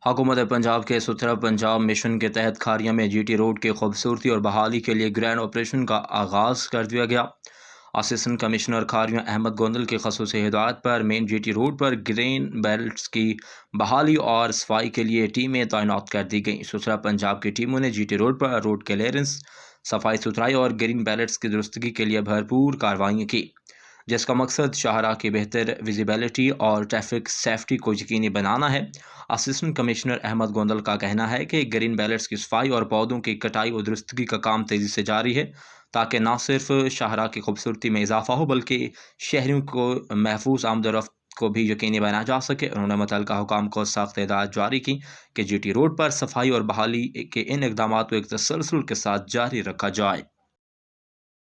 حکومت پنجاب کے ستھرا پنجاب مشن کے تحت کھاریاں میں جی ٹی روڈ کی خوبصورتی اور بحالی کے لیے گرینڈ آپریشن کا آغاز کر دیا گیا۔ اسسٹنٹ کمشنر کھاریاں احمد گوندل کی خصوصی ہدایت پر مین جی ٹی روڈ پر گرین بیلٹس کی بحالی اور صفائی کے لیے ٹیمیں تعینات کر دی گئیں۔ ستھرا پنجاب کی ٹیموں نے جی ٹی روڈ پر روڈ کلیئرنس، صفائی ستھرائی اور گرین بیلٹس کی درستگی کے لیے بھرپور کارروائیاں کی، جس کا مقصد شاہراہ کی بہتر ویزیبلٹی اور ٹریفک سیفٹی کو یقینی بنانا ہے۔ اسسٹنٹ کمشنر احمد گوندل کا کہنا ہے کہ گرین بیلٹس کی صفائی اور پودوں کی کٹائی و درستگی کا کام تیزی سے جاری ہے، تاکہ نہ صرف شاہراہ کی خوبصورتی میں اضافہ ہو بلکہ شہریوں کو محفوظ آمد و رفت کو بھی یقینی بنایا جا سکے۔ انہوں نے متعلقہ حکام کو سخت ہدایت جاری کی کہ جی ٹی روڈ پر صفائی اور بحالی کے ان اقدامات کو ایک تسلسل کے ساتھ جاری رکھا جائے۔